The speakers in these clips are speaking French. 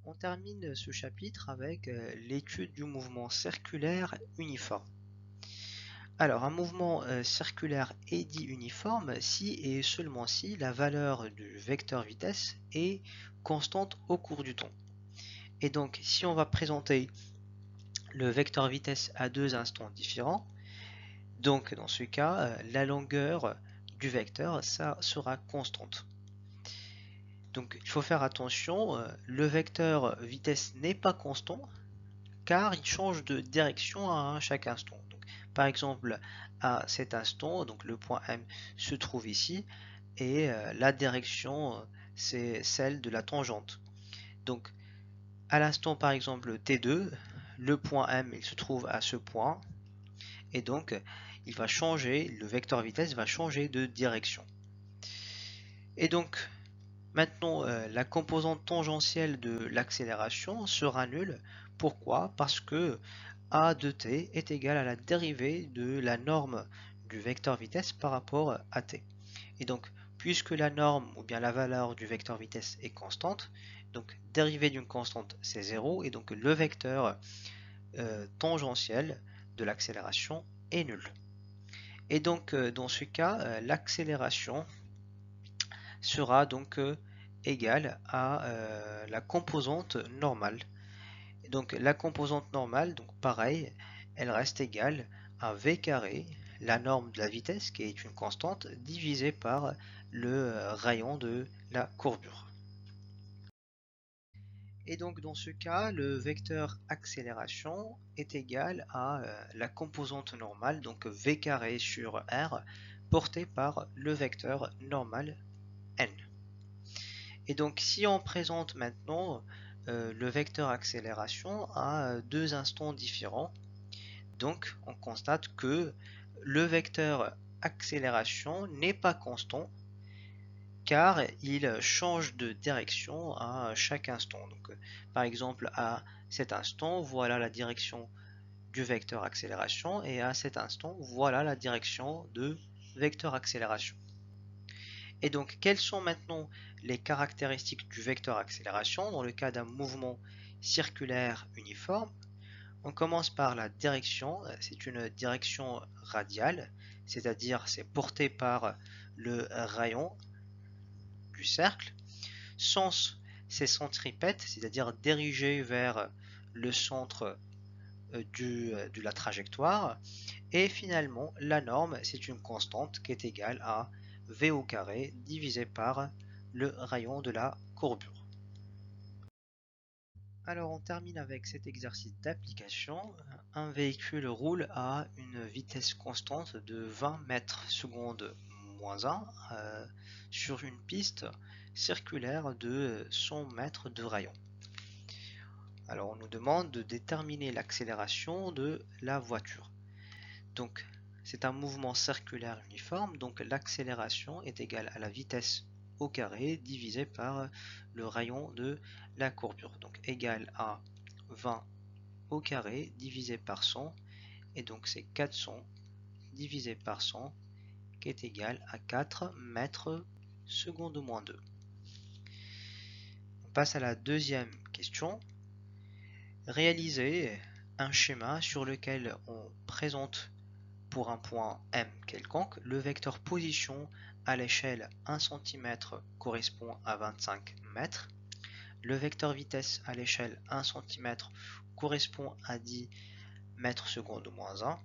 On termine ce chapitre avec l'étude du mouvement circulaire uniforme. Alors, un mouvement circulaire est dit uniforme si et seulement si la valeur du vecteur vitesse est constante au cours du temps. Et donc, si on va présenter le vecteur vitesse à deux instants différents, donc dans ce cas, la longueur du vecteur, ça sera constante. Donc, il faut faire attention, le vecteur vitesse n'est pas constant, car il change de direction à chaque instant. Donc, par exemple, à cet instant, donc le point M se trouve ici, et la direction, c'est celle de la tangente. Donc, à l'instant, par exemple, T2, le point M, il se trouve à ce point, et donc, il va changer, le vecteur vitesse va changer de direction. Et donc, maintenant, la composante tangentielle de l'accélération sera nulle. Pourquoi? Parce que a de t est égal à la dérivée de la norme du vecteur vitesse par rapport à t. Et donc, puisque la norme ou bien la valeur du vecteur vitesse est constante, donc dérivée d'une constante c'est 0, et donc le vecteur tangentiel de l'accélération est nul. Et donc, dans ce cas, l'accélération sera donc égale à la composante normale. Et donc la composante normale, donc pareil, elle reste égale à v carré, la norme de la vitesse qui est une constante, divisée par le rayon de la courbure. Et donc dans ce cas, le vecteur accélération est égal à la composante normale, donc v carré sur r, portée par le vecteur normal n. Et donc si on présente maintenant le vecteur accélération à deux instants différents, donc on constate que le vecteur accélération n'est pas constant car il change de direction à chaque instant. Donc, par exemple, à cet instant, voilà la direction du vecteur accélération et à cet instant, voilà la direction de vecteur accélération. Et donc, quelles sont maintenant les caractéristiques du vecteur accélération dans le cas d'un mouvement circulaire uniforme? On commence par la direction, c'est une direction radiale, c'est-à-dire c'est porté par le rayon du cercle. Sens, c'est centripète, c'est-à-dire dirigé vers le centre de la trajectoire. Et finalement, la norme, c'est une constante qui est égale à v au carré divisé par le rayon de la courbure. Alors on termine avec cet exercice d'application. Un véhicule roule à une vitesse constante de 20 mètres seconde moins 1 sur une piste circulaire de 100 mètres de rayon. Alors on nous demande de déterminer l'accélération de la voiture. Donc c'est un mouvement circulaire uniforme, donc l'accélération est égale à la vitesse au carré divisé par le rayon de la courbure. Donc égal à 20 au carré divisé par 100, et donc c'est 400 divisé par 100 qui est égal à 4 mètres seconde moins 2. On passe à la deuxième question. Réaliser un schéma sur lequel on présente pour un point M quelconque, le vecteur position à l'échelle 1 cm correspond à 25 mètres. Le vecteur vitesse à l'échelle 1 cm correspond à 10 mètres seconde moins 1.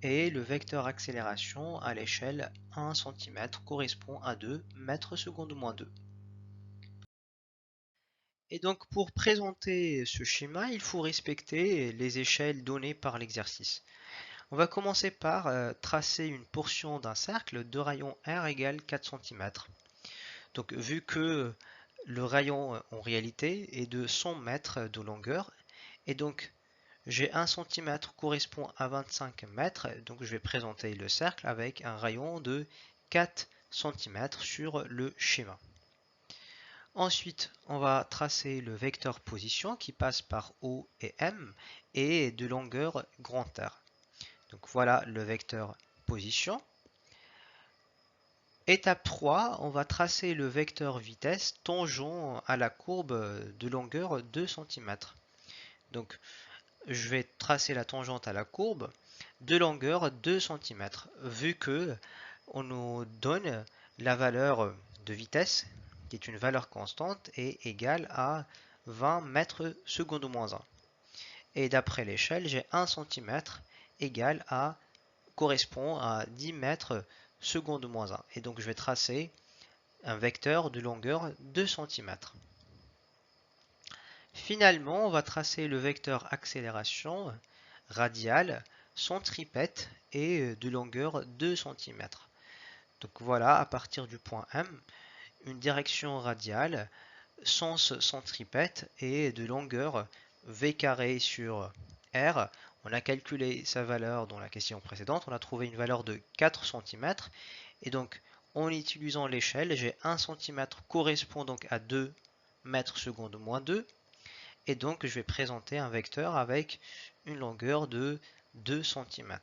Et le vecteur accélération à l'échelle 1 cm correspond à 2 mètres seconde moins 2. Et donc pour présenter ce schéma, il faut respecter les échelles données par l'exercice. On va commencer par tracer une portion d'un cercle de rayon R égale 4 cm. Donc vu que le rayon en réalité est de 100 mètres de longueur, et donc j'ai 1 cm correspond à 25 mètres, donc je vais présenter le cercle avec un rayon de 4 cm sur le schéma. Ensuite, on va tracer le vecteur position qui passe par O et M et de longueur grand R. Donc voilà le vecteur position. Étape 3, on va tracer le vecteur vitesse tangent à la courbe de longueur 2 cm. Donc, je vais tracer la tangente à la courbe de longueur 2 cm, vu que on nous donne la valeur de vitesse, qui est une valeur constante, est égale à 20 mètres seconde moins 1. Et d'après l'échelle, j'ai 1 cm égal à correspond à 10 mètres seconde moins 1. Et donc je vais tracer un vecteur de longueur 2 cm. Finalement, on va tracer le vecteur accélération radiale centripète et de longueur 2 cm. Donc voilà, à partir du point M, une direction radiale, sens centripète et de longueur v carré sur r. On a calculé sa valeur dans la question précédente, on a trouvé une valeur de 4 cm. Et donc, en utilisant l'échelle, j'ai 1 cm correspond donc à 2 mètres seconde moins 2. Et donc, je vais présenter un vecteur avec une longueur de 2 cm.